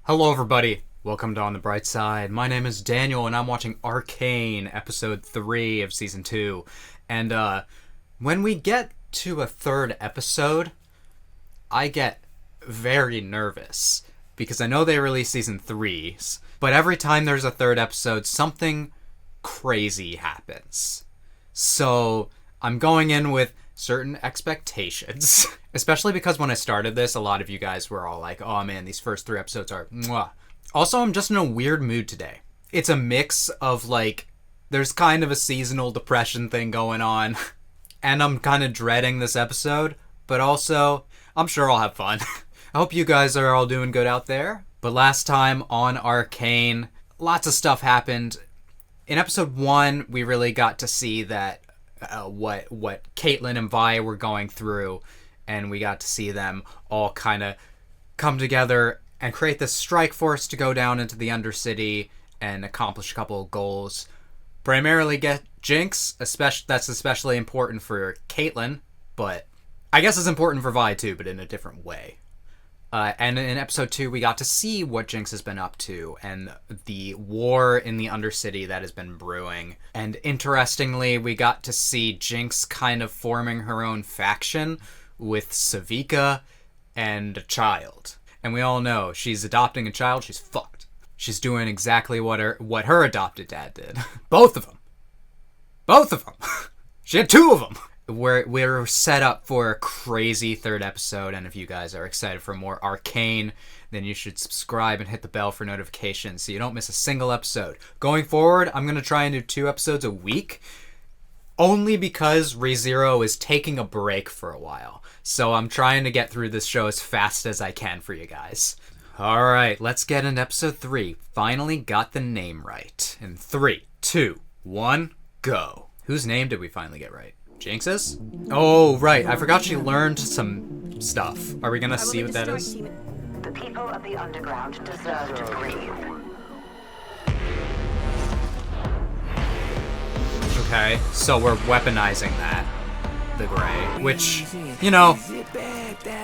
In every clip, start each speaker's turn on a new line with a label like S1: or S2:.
S1: Hello everybody, welcome to On the Bright Side. My name is Daniel and I'm watching ARCANE, episode 3 of season 2. And when we get to a third episode, I get very nervous. Because I know they released season 3s, but every time there's a third episode, something crazy happens. So I'm going in with certain expectations. Especially because when I started this, a lot of you guys were all like, oh man, these first 3 episodes are mwah. Also, I'm just in a weird mood today. It's a mix of like, there's kind of a seasonal depression thing going on, and I'm kind of dreading this episode, but also, I'm sure I'll have fun. I hope you guys are all doing good out there. But last time on ARCANE, lots of stuff happened. In episode 1, we really got to see that what Caitlyn and Vi were going through, and we got to see them all kind of come together and create this strike force to go down into the Undercity and accomplish a couple of goals. Primarily get Jinx, that's especially important for Caitlyn, but I guess it's important for Vi too, but in a different way. And in episode 2, we got to see what Jinx has been up to and the war in the Undercity that has been brewing. And interestingly, we got to see Jinx kind of forming her own faction with Sevika and a child. And we all know she's adopting a child, she's fucked. She's doing exactly what her adopted dad did. Both of them. She had 2 of them. We're set up for a crazy third episode, and if you guys are excited for more ARCANE, then you should subscribe and hit the bell for notifications so you don't miss a single episode. Going forward, I'm going to try and do 2 episodes a week, only because ReZero is taking a break for a while. So I'm trying to get through this show as fast as I can for you guys. Alright, let's get into episode 3. Finally got the name right. In 3, 2, 1, go. Whose name did we finally get right? Jinx's? Oh, right. I forgot she learned some stuff. Are we gonna see what that is?
S2: The people of the underground deserve to breathe.
S1: Okay, so we're weaponizing that. The gray. Which, you know,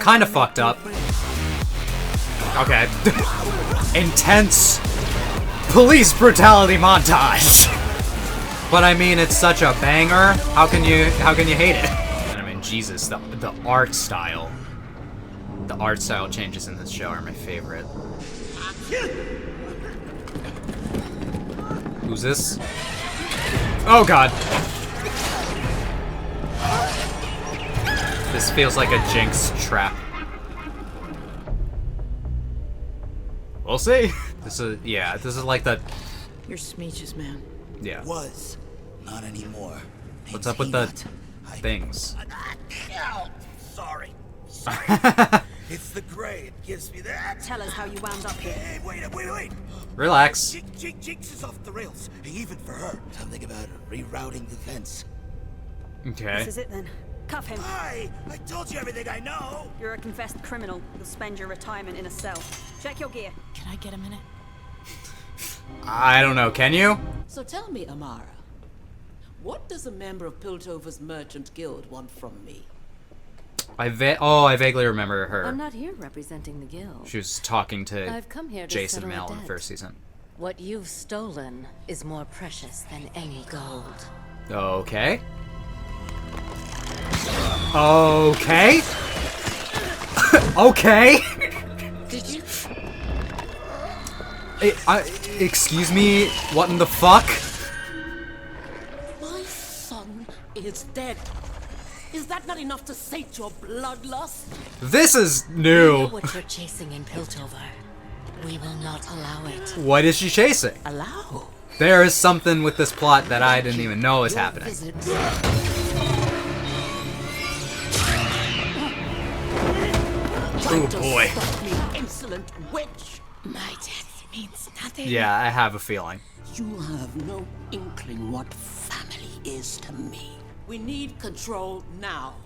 S1: kind of fucked up. Okay. Intense police brutality montage! But I mean, it's such a banger. How can you hate it? And I mean, Jesus, the art style. The art style changes in this show are my favorite. Who's this? Oh god. This feels like a Jinx trap. We'll see. This is like the...
S3: You're smeeches, man.
S1: Yeah.
S4: Was. Not anymore.
S1: What's up with the things?
S4: Sorry. It's the gray. It gives me that.
S3: Tell us how you wound up here.
S4: Hey, wait.
S1: Relax.
S4: Jinx is off the rails. Even for her. Something about rerouting the fence.
S1: Okay.
S3: This is it then. Cuff him.
S4: Hi! I told you everything I know.
S3: You're a confessed criminal. You'll spend your retirement in a cell. Check your gear.
S5: Can I get a minute?
S1: I don't know, can you?
S5: So tell me, Amara, what does a member of Piltover's Merchant Guild want from me?
S1: I vaguely remember her.
S6: I'm not here representing the guild.
S1: She was talking to
S6: I've come here to
S1: Jason
S6: settle a
S1: Mel in the
S6: debt.
S1: first season.
S6: What you've stolen is more precious than any gold.
S1: Okay. Okay. Okay.
S5: Did you?
S1: Excuse me? What in the fuck?
S5: My son is dead. Is that not enough to sate your bloodlust?
S1: This is
S6: We
S1: new.
S6: know what you're chasing in Piltover. We will not allow it.
S1: What is she chasing?
S5: Allow.
S1: There is something with this plot that I didn't even know was
S5: Your
S1: happening.
S5: visit.
S1: Oh boy.
S5: Stop me, insolent witch.
S6: My death means nothing.
S1: Yeah, I have a feeling.
S5: You have no inkling what family is to me. We need control now.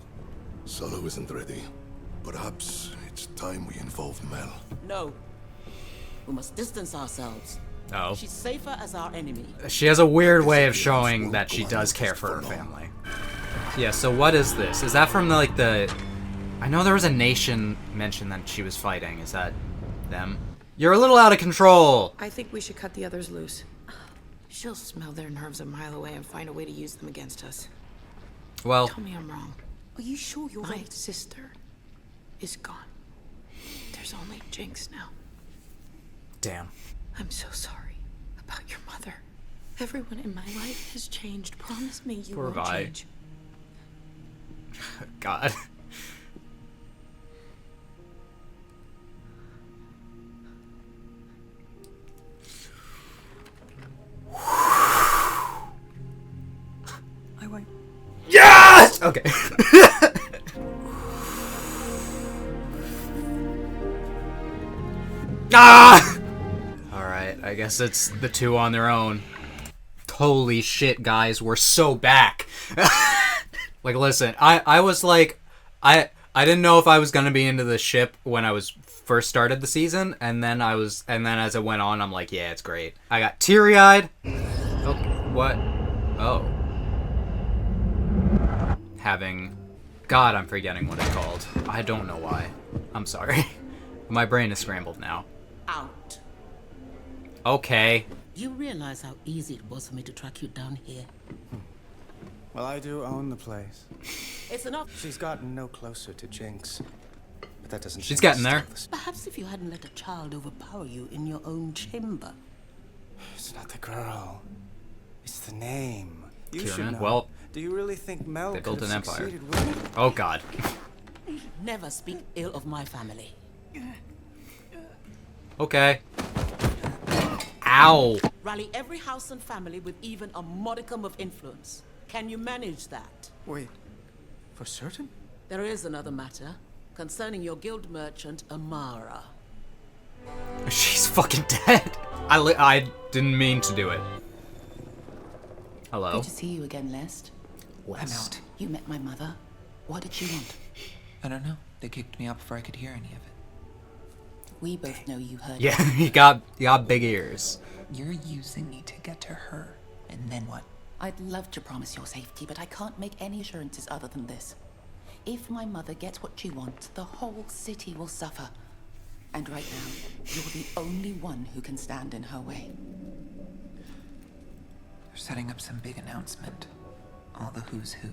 S7: Solo isn't ready. Perhaps it's time we involve Mel.
S5: No. We must distance ourselves.
S1: Oh.
S5: She's safer as our enemy.
S1: She has a weird way of showing that she does care for her family. Yeah, so what is this? Is that from the I know there was a nation mentioned that she was fighting. Is that them? You're a little out of control.
S8: I think we should cut the others loose. She'll smell their nerves a mile away and find a way to use them against us.
S1: Well,
S8: Tell me I'm wrong.
S3: Are you sure you're
S8: My
S3: ready?
S8: sister is gone. There's only Jinx now.
S1: damn.
S8: I'm so sorry about your mother. Everyone in my life has changed. Promise me you
S1: Poor
S8: won't
S1: Vi.
S8: change.
S1: God.
S3: I won't.
S1: Yes! Okay. Ah! Alright, I guess it's the two on their own. Holy shit, guys, we're so back. Like, listen, I was like, I didn't know if I was gonna be into the ship when I was first started the season, and then as it went on, I'm like, yeah, it's great. I got teary-eyed. Oh, what? Oh. God, I'm forgetting what it's called. I don't know why. I'm sorry. My brain is scrambled now.
S5: Out.
S1: Okay.
S5: You realize how easy it was for me to track you down here?
S9: Well, I do own the place.
S5: It's enough.
S9: She's gotten no closer to Jinx. But that doesn't
S1: She's
S9: change
S1: getting there.
S9: the-
S5: Perhaps if you hadn't let a child overpower you in your own chamber.
S9: It's not the girl. It's the name. You
S1: Kieran,
S9: should know.
S1: well,
S9: do you really think Mel
S1: they built
S9: could
S1: an
S9: have
S1: empire.
S9: succeeded with it?
S1: Oh, God.
S5: Never speak ill of my family.
S1: Okay. Ow.
S5: Rally every house and family with even a modicum of influence. Can you manage that?
S9: Wait, for certain?
S5: There is another matter concerning your guild merchant, Amara.
S1: She's fucking dead. I didn't mean to do it. Hello?
S10: Good to see you again, Lest.
S1: West.
S10: I'm out. You met my mother. What did she want?
S11: I don't know. They kicked me out before I could hear any of it.
S10: We both know you heard
S1: Yeah,
S10: it.
S1: you got big ears.
S11: You're using me to get to her. And then what?
S10: I'd love to promise your safety, but I can't make any assurances other than this. If my mother gets what she wants, the whole city will suffer. And right now, you're the only one who can stand in her way.
S11: They're setting up some big announcement. All the who's who,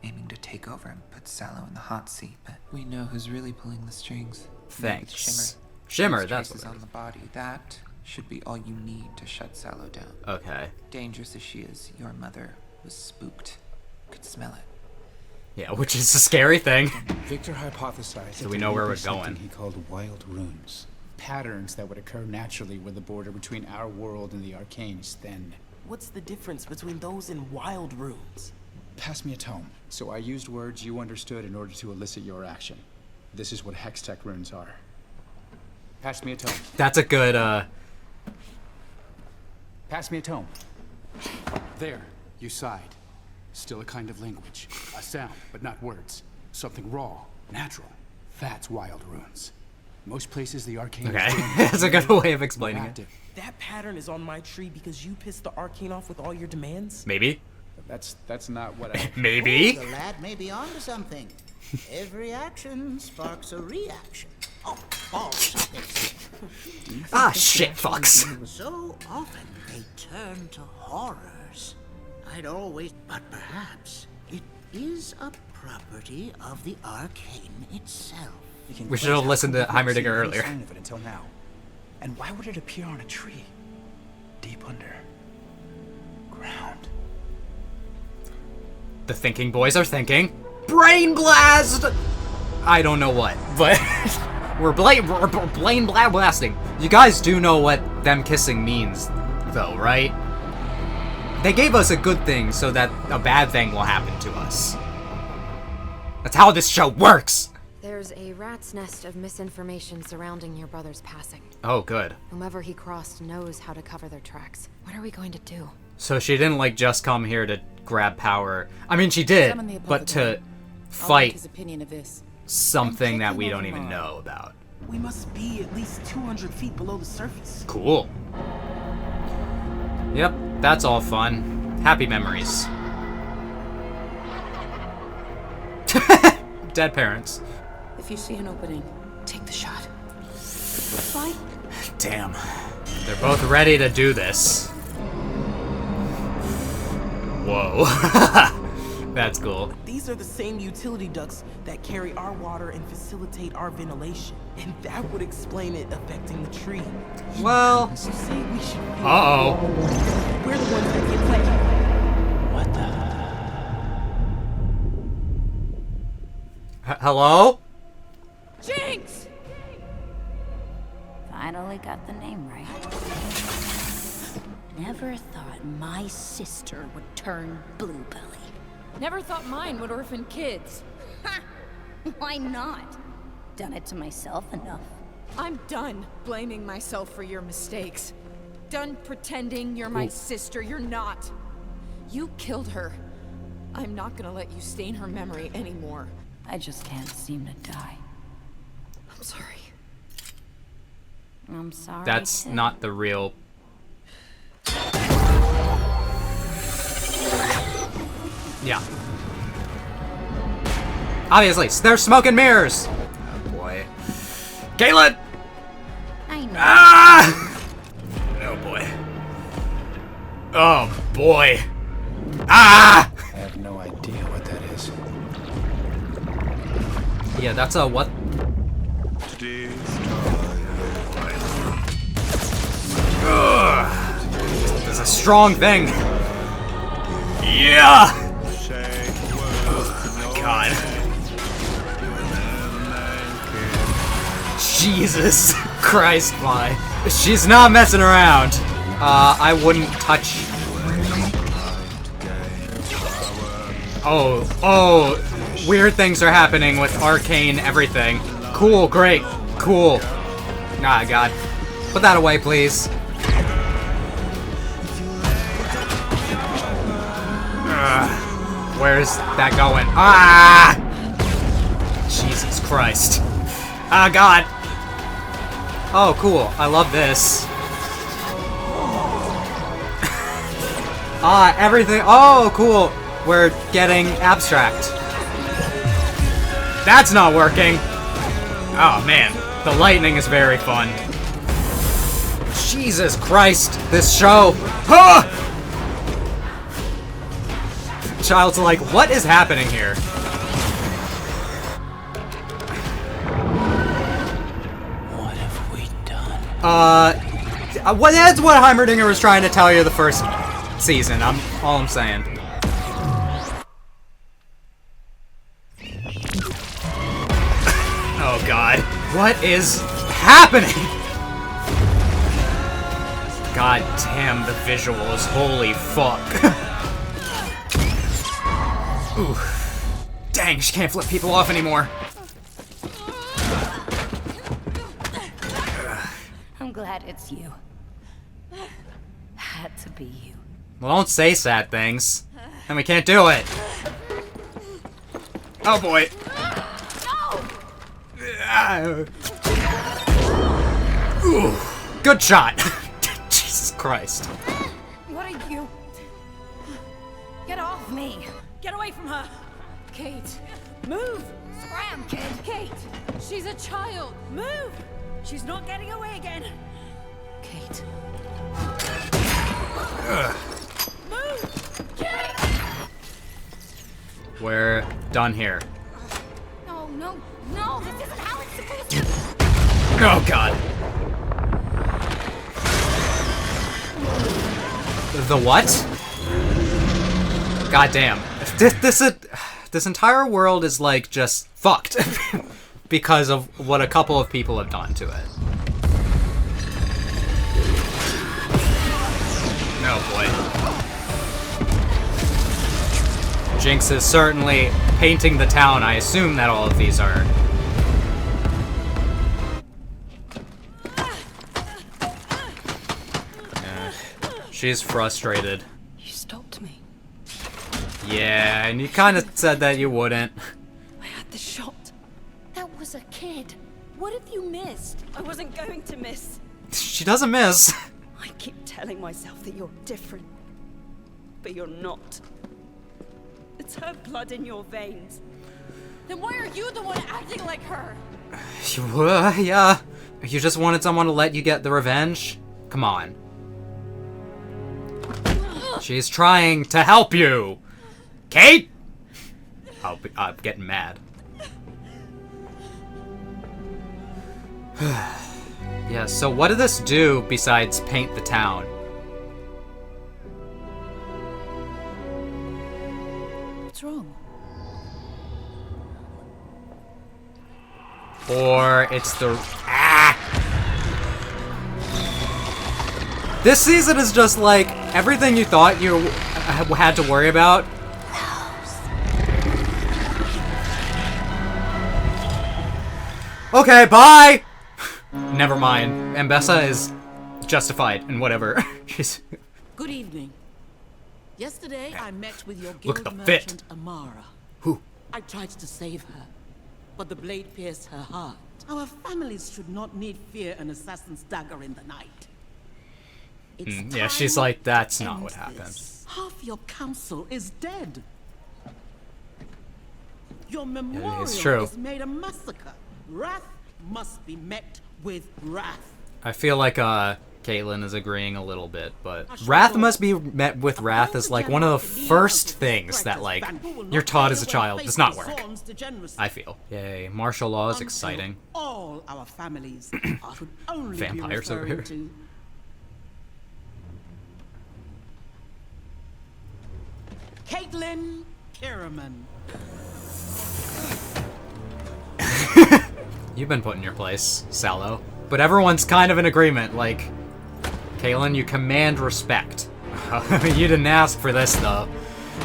S11: aiming to take over and put Sallow in the hot seat. But we know who's really pulling the strings.
S1: Thanks.
S11: Shimmer.
S1: Shimmer,
S11: Those
S1: that's
S11: traces
S1: what it
S11: on
S1: is.
S11: the body. That should be all you need to shut Sallow down.
S1: Okay.
S11: Dangerous as she is, your mother was spooked. Could smell it.
S1: Yeah, which is a scary thing.
S12: Victor hypothesized
S1: So
S12: that
S1: we
S12: there
S1: know where
S12: would
S1: we're
S12: be something
S1: going.
S12: He called wild runes. Patterns that would occur naturally where the border between our world and the arcane is thin.
S13: What's the difference between those and wild runes?
S12: Pass me a tome. So I used words you understood in order to elicit your action. This is what Hextech runes are. Pass me a tome.
S1: That's a good,
S12: Pass me a tome. There, you sighed. Still a kind of language. A sound, but not words. Something raw, natural. That's wild runes. Most places the arcane
S1: Okay.
S12: is doing
S1: That's a good way of explaining
S12: more
S1: it.
S12: active.
S13: That pattern is on my tree because you pissed the arcane off with all your demands?
S1: Maybe.
S12: That's not what I...
S1: Maybe.
S14: The lad may be onto something. Every action sparks a reaction. Oh, balls, they say.
S1: Ah, shit, fucks.
S14: So often they turn to horrors. I'd always... But perhaps it is a property of the arcane itself.
S1: We should have listened to Heimerdinger earlier.
S12: Sign of it until now. And why would it appear on a tree? Deep under ground.
S1: The thinking boys are thinking. Brain blast! I don't know what, but we're brain blasting. You guys do know what them kissing means, though, right? They gave us a good thing so that a bad thing will happen to us. That's how this show works!
S15: There's a rat's nest of misinformation surrounding your brother's passing.
S1: Oh, good.
S15: Whomever he crossed knows how to cover their tracks. What are we going to do?
S1: So she didn't, like, just come here to grab power. I mean, she did,
S10: Summon the
S1: but to
S10: apothecary. I'll want
S1: fight
S10: his opinion of this.
S1: something that we don't even know about.
S13: We must be at least 200 feet below the surface.
S1: Cool. Yep, that's all fun. Happy memories. Dead parents.
S8: If you see an opening, take the shot.
S3: Fight.
S1: damn. They're both ready to do this. Whoa. That's cool.
S13: These are the same utility ducts that carry our water and facilitate our ventilation. And that would explain it affecting the tree.
S1: Well...
S13: You say we should...
S1: Uh-oh.
S13: We're the ones that get played.
S9: What the...
S1: Hello?
S3: Jinx!
S16: Finally got the name right. Never thought my sister would turn bluebelly.
S8: Never thought mine would orphan kids.
S16: Ha! Why not? Done it to myself enough.
S8: I'm done blaming myself for your mistakes. Done pretending you're my sister. You're not. You killed her. I'm not gonna let you stain her memory anymore.
S16: I just can't seem to die.
S8: I'm sorry.
S16: I'm sorry.
S1: That's not the real... Yeah. Obviously, they're smoke and mirrors! Oh boy. Caitlyn!
S16: I know.
S1: Ah! Oh boy. Oh boy. Ah!
S9: I have no idea what that is.
S1: Yeah, that's a what? It's a strong thing. Yeah! Oh my god. Jesus Christ, my. She's not messing around. I wouldn't touch. Oh, weird things are happening with arcane everything. Cool, great, cool. Ah, God. Put that away, please. Where's that going? Ah! Jesus Christ. Ah, God. Oh, cool. I love this. Ah, everything. Oh, cool. We're getting abstract. That's not working. Oh, man. The lightning is very fun. Jesus Christ. This show. Ah! Child's like, what is happening here?
S9: What have we done?
S1: That's what Heimerdinger was trying to tell you the first season. All I'm saying. Oh God, what is happening? God damn the visuals, holy fuck. Ooh. Dang, she can't flip people off anymore.
S16: I'm glad it's you. Had to be you.
S1: Well, don't say sad things. And we can't do it. Oh boy. Ooh. Good shot. Jesus Christ.
S8: What are you? Get off me. Get away from her. Kate, move. Scram, kid. Kate, she's a child. Move. She's not getting away again.
S16: Kate.
S8: Move. Kate.
S1: We're done here.
S8: No, no, no. This isn't how it's supposed to.
S1: Oh God. The what? God damn. This entire world is like just fucked because of what a couple of people have done to it. Oh boy. Jinx is certainly painting the town. I assume that all of these are. She's frustrated.
S8: You stopped me.
S1: Yeah, and you kind of said that you wouldn't.
S8: I had the shot. That was a kid. What have you missed? I wasn't going to miss.
S1: She doesn't miss.
S3: I keep telling myself that you're different, but you're not. It's her blood in your veins.
S8: Then why are you the one acting like her?
S1: Yeah. You just wanted someone to let you get the revenge? Come on. She's trying to help you! Kate? I'm getting mad. Yeah, so what did this do besides paint the town?
S10: What's wrong?
S1: Or it's the... Ah! This season is just like, everything you thought you had to worry about. Okay, bye! Never mind. Ambessa is justified in whatever. She's...
S5: Good evening. Yesterday, I met with your
S1: Look at
S5: guild
S1: the fit.
S5: merchant, Amara.
S1: Who?
S5: I tried to save her, but the blade pierced her heart. Our families should not need fear an assassin's dagger in the night. It's
S1: yeah, she's
S5: time
S1: like, that's
S5: to
S1: not
S5: end
S1: what happened.
S5: this. Half your council is dead. Your memorial
S1: it's true.
S5: is made a massacre. Wrath must be met with wrath.
S1: I feel like, Caitlyn is agreeing a little bit, but wrath must be met with wrath is like one of the first things that, like, you're taught as a child does not work. I feel. Yay, martial law is exciting.
S5: All our families could only
S1: Vampires
S5: be
S1: over here.
S5: to Caitlyn Kiraman.
S1: You've been put in your place, Sallow. But everyone's kind of in agreement, like, Caitlyn, you command respect. You didn't ask for this, though.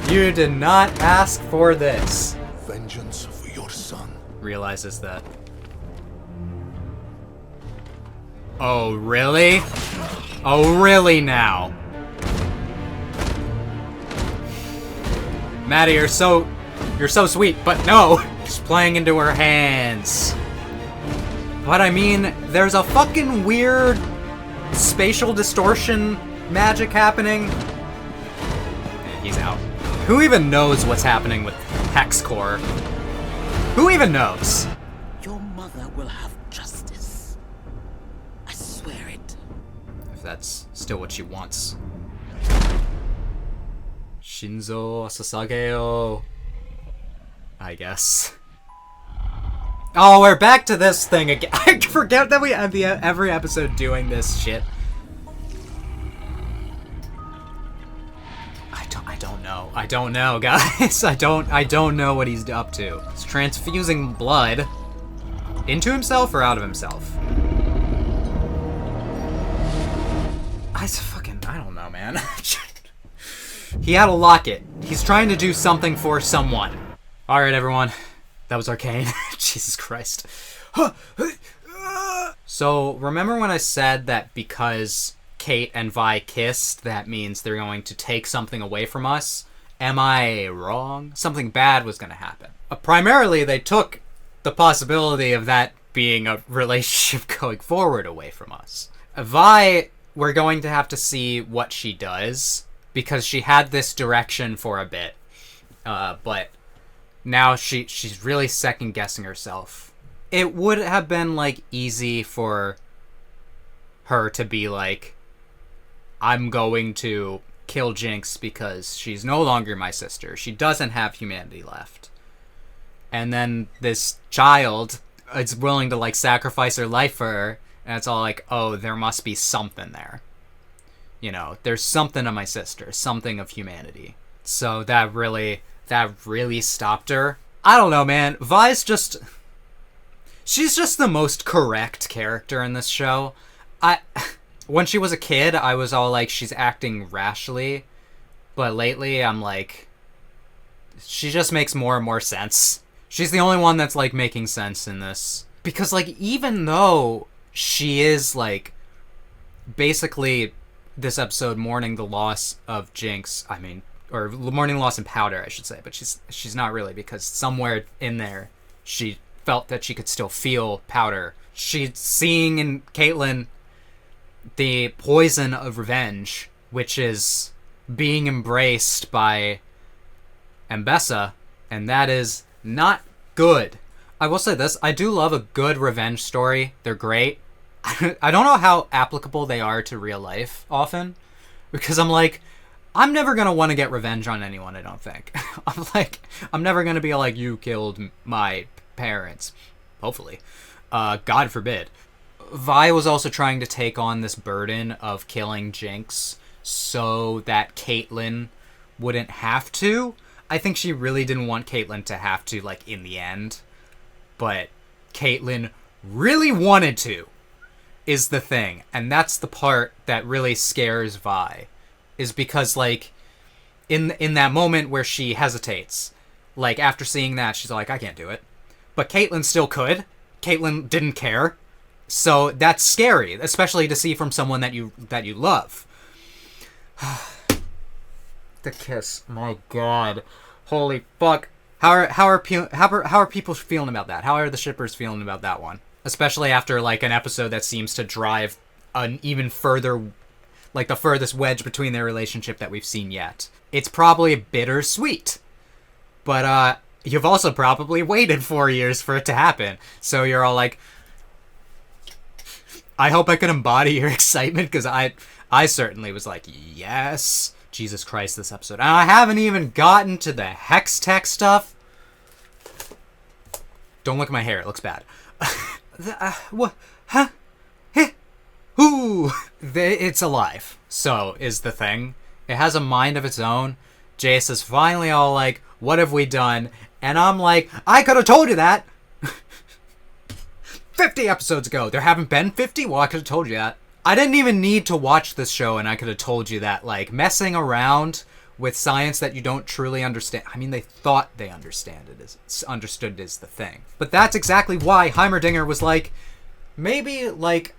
S1: You did not ask for this.
S7: Vengeance for your son.
S1: Realizes that. Oh, really? Oh, really now? Maddie, you're so sweet, but no! She's playing into her hands. But I mean, there's a fucking weird spatial distortion magic happening. Yeah, he's out. Who even knows what's happening with Hex Core? Who even knows?
S5: Your mother will have justice. I swear it.
S1: If that's still what she wants. Shinzo Sasageo. I guess. Oh, we're back to this thing again. I forget that we have every episode doing this shit. I don't know, guys. I don't know what he's up to. He's transfusing blood into himself or out of himself. I don't know, man. He had a locket. He's trying to do something for someone. All right, everyone. That was Arcane. Jesus Christ. So, remember when I said that because Kate and Vi kissed, that means they're going to take something away from us? Am I wrong? Something bad was going to happen. Primarily, they took the possibility of that being a relationship going forward away from us. Vi, we're going to have to see what she does, because she had this direction for a bit. But now she's really second-guessing herself. It would have been, like, easy for her to be like, I'm going to kill Jinx because she's no longer my sister. She doesn't have humanity left. And then this child is willing to, like, sacrifice her life for her, and it's all like, oh, there must be something there. You know, there's something to my sister, something of humanity. So that really stopped her. I don't know, man. Vi's just... She's just the most correct character in this show. When she was a kid, I was all like, she's acting rashly. But lately, I'm like... She just makes more and more sense. She's the only one that's, like, making sense in this. Because, like, even though she is, like, basically... this episode mourning the loss of Jinx, or mourning the loss in Powder, I should say, but she's not really, because somewhere in there she felt that she could still feel Powder. She's seeing in Caitlyn the poison of revenge, which is being embraced by Ambessa, and that is not good. I will say this, I do love a good revenge story. They're great. I don't know how applicable they are to real life often, because I'm like, I'm never gonna want to get revenge on anyone, I don't think. I'm never gonna be like, you killed my parents. Hopefully. God forbid. Vi was also trying to take on this burden of killing Jinx so that Caitlyn wouldn't have to. I think she really didn't want Caitlyn to have to, like, in the end. But Caitlyn really wanted to, is the thing. And that's the part that really scares Vi. Is because, like, in that moment where she hesitates, like, after seeing that, she's like, I can't do it. But Caitlyn still could. Caitlyn didn't care. So that's scary, especially to see from someone that you love. The kiss, my God, holy fuck! How are people feeling about that? How are the shippers feeling about that one? Especially after like an episode that seems to drive an even further, like the furthest wedge between their relationship that we've seen yet. It's probably bittersweet, but you've also probably waited 4 years for it to happen. So you're all like, I hope I can embody your excitement, because I certainly was like, yes. Jesus Christ, this episode. And I haven't even gotten to the Hextech stuff. Don't look at my hair, it looks bad. What? Huh? Ooh. It's alive, so is the thing. It has a mind of its own. Jace is finally all like, what have we done? And I'm like, I could have told you that 50 episodes ago. There haven't been 50? Well, I could have told you that. I didn't even need to watch this show, and I could have told you that, like, messing around with science that you don't truly understand. I mean, they thought they understood it is the thing. But that's exactly why Heimerdinger was like, maybe, like,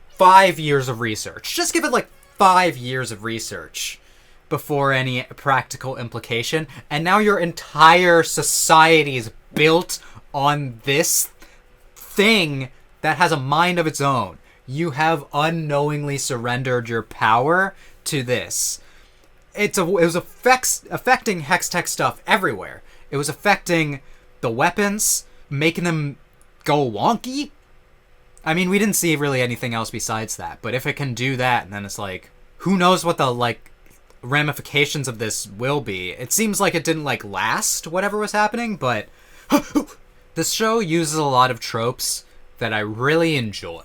S1: 5 years of research. Just give it, like, 5 years of research before any practical implication. And now your entire society is built on this thing that has a mind of its own. You have unknowingly surrendered your power to this. It was affecting Hextech stuff everywhere. It was affecting the weapons, making them go wonky. I mean, we didn't see really anything else besides that, but if it can do that, then it's like, who knows what the, like, ramifications of this will be. It seems like it didn't, like, last whatever was happening, but this show uses a lot of tropes that I really enjoy.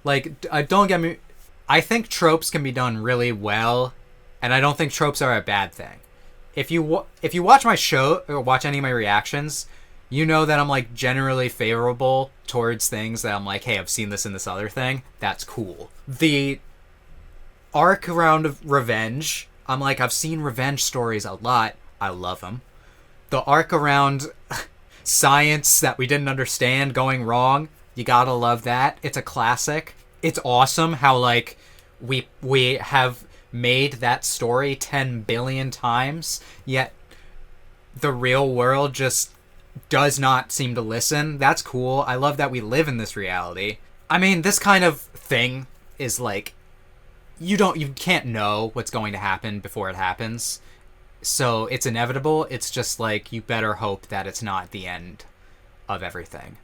S1: Like, don't get me... I think tropes can be done really well, and I don't think tropes are a bad thing. If you watch my show, or watch any of my reactions, you know that I'm, like, generally favorable towards things that I'm like, hey, I've seen this in this other thing. That's cool. The arc around revenge, I'm like, I've seen revenge stories a lot. I love them. The arc around science that we didn't understand going wrong, you gotta love that. It's a classic. It's awesome how, like, we have made that story 10 billion times, yet the real world just does not seem to listen. That's cool. I love that we live in this reality. I mean, this kind of thing is like, you can't know what's going to happen before it happens. So it's inevitable. It's just like, you better hope that it's not the end of everything.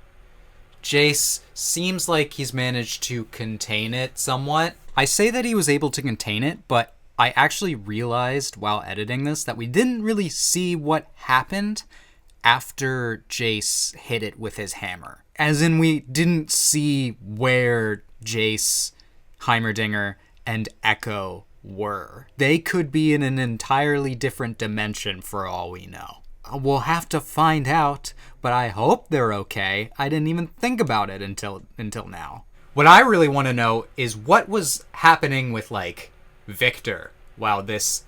S1: Jace seems like he's managed to contain it somewhat. I say that he was able to contain it, but I actually realized while editing this that we didn't really see what happened after Jace hit it with his hammer. As in, we didn't see where Jace, Heimerdinger, and Echo were. They could be in an entirely different dimension for all we know. We'll have to find out, but I hope they're okay. I didn't even think about it until now. What I really want to know is what was happening with, like, Victor while this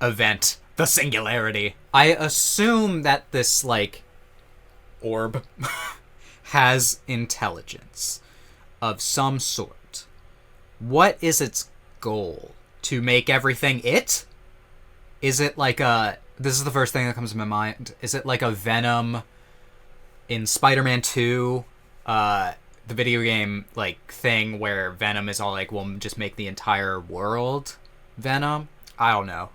S1: event, the singularity. I assume that this, like, orb has intelligence of some sort. What is its goal? To make everything it? Is it like a... This is the first thing that comes to my mind. Is it like a Venom in Spider-Man 2? The video game, like, thing where Venom is all like, we'll just make the entire world Venom? I don't know.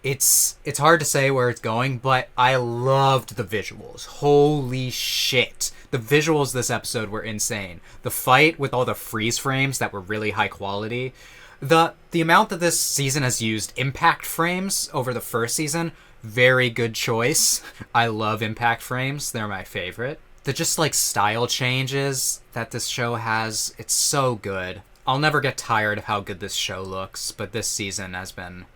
S1: it's hard to say where it's going, but I loved the visuals. Holy shit. The visuals this episode were insane. The fight with all the freeze frames that were really high quality. The amount that this season has used impact frames over the first season, very good choice. I love impact frames. They're my favorite. The just like style changes that this show has, it's so good. I'll never get tired of how good this show looks, but this season has been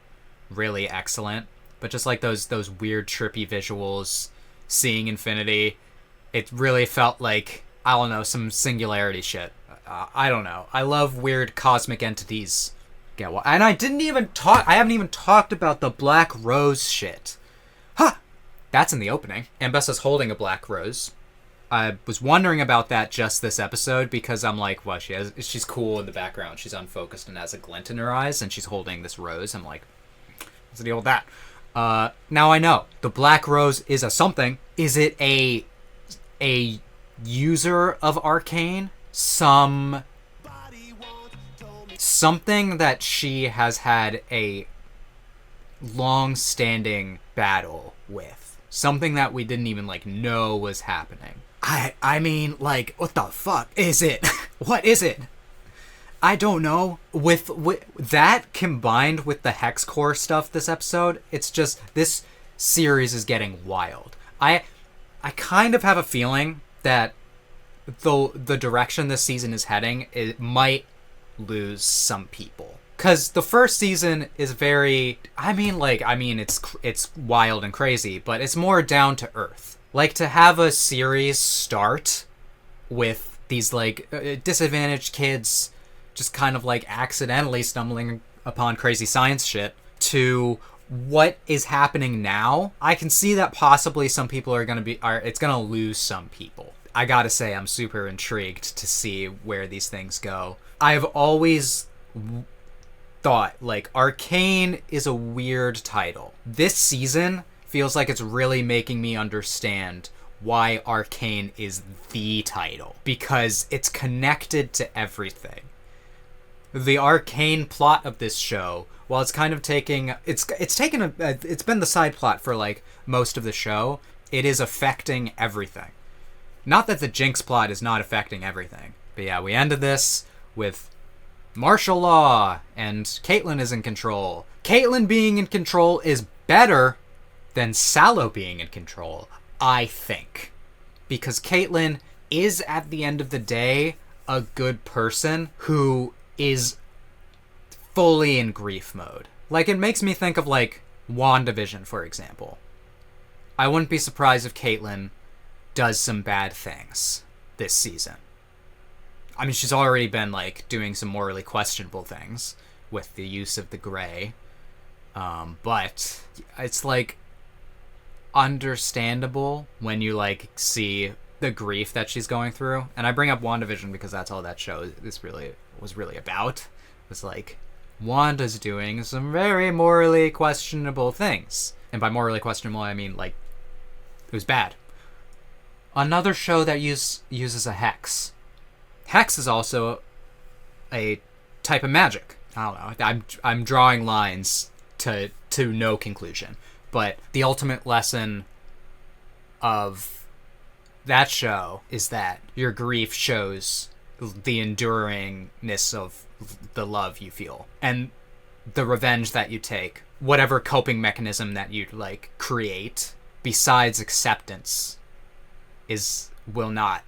S1: really excellent. But just like those weird trippy visuals, seeing infinity, it really felt like, I don't know, some singularity shit. I don't know. I love weird cosmic entities. Yeah, well, and I haven't even talked about the Black Rose shit. Huh! That's in the opening. Ambessa's holding a Black Rose. I was wondering about that just this episode because I'm like, well, she's cool in the background. She's unfocused and has a glint in her eyes, and she's holding this rose. I'm like, what's the deal with that? Now I know. The Black Rose is a something. Is it a user of Arcane? Something that she has had a long-standing battle with. Something that we didn't even, like, know was happening. I mean, like, what the fuck is it? What is it? I don't know. With that combined with the Hex Core stuff this episode, it's just, this series is getting wild. I kind of have a feeling that the direction this season is heading, it might lose some people. Because the first season is very, it's wild and crazy, but it's more down to earth. Like, to have a series start with these, like, disadvantaged kids just kind of, like, accidentally stumbling upon crazy science shit, to what is happening now, I can see that possibly some people it's gonna lose some people. I gotta say, I'm super intrigued to see where these things go. I've always thought, like, Arcane is a weird title. This season feels like it's really making me understand why Arcane is the title, because it's connected to everything. The Arcane plot of this show, while it's kind of it's been the side plot for, like, most of the show, it is affecting everything. Not that the Jinx plot is not affecting everything, but yeah, we ended this with martial law, and Caitlyn is in control. Caitlyn being in control is better than Sallow being in control, I think. Because Caitlyn is, at the end of the day, a good person who is fully in grief mode. Like, it makes me think of, like, WandaVision, for example. I wouldn't be surprised if Caitlyn does some bad things this season. I mean, she's already been, like, doing some morally questionable things with the use of the gray. But it's, like, understandable when you, like, see the grief that she's going through. And I bring up WandaVision because that's all that show was really about. It was like, Wanda's doing some very morally questionable things. And by morally questionable, I mean, like, it was bad. Another show that uses a hex. Hex is also a type of magic. I don't know. I'm drawing lines to no conclusion. But the ultimate lesson of that show is that your grief shows the enduringness of the love you feel. And the revenge that you take, whatever coping mechanism that you, like, create, besides acceptance, will not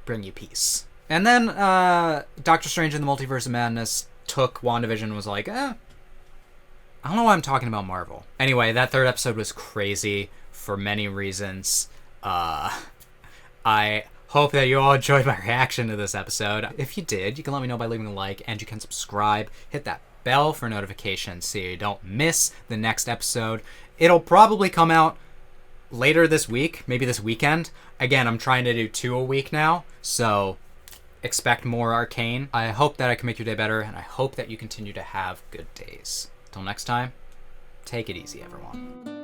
S1: bring you peace. And then Doctor Strange in the Multiverse of Madness took WandaVision and was like, I don't know why I'm talking about Marvel. Anyway, that third episode was crazy for many reasons. I hope that you all enjoyed my reaction to this episode. If you did, you can let me know by leaving a like, and you can subscribe. Hit that bell for notifications so you don't miss the next episode. It'll probably come out later this week, maybe this weekend. Again, I'm trying to do 2 a week now, so expect more Arcane. I hope that I can make your day better, and I hope that you continue to have good days. Till next time, take it easy, everyone.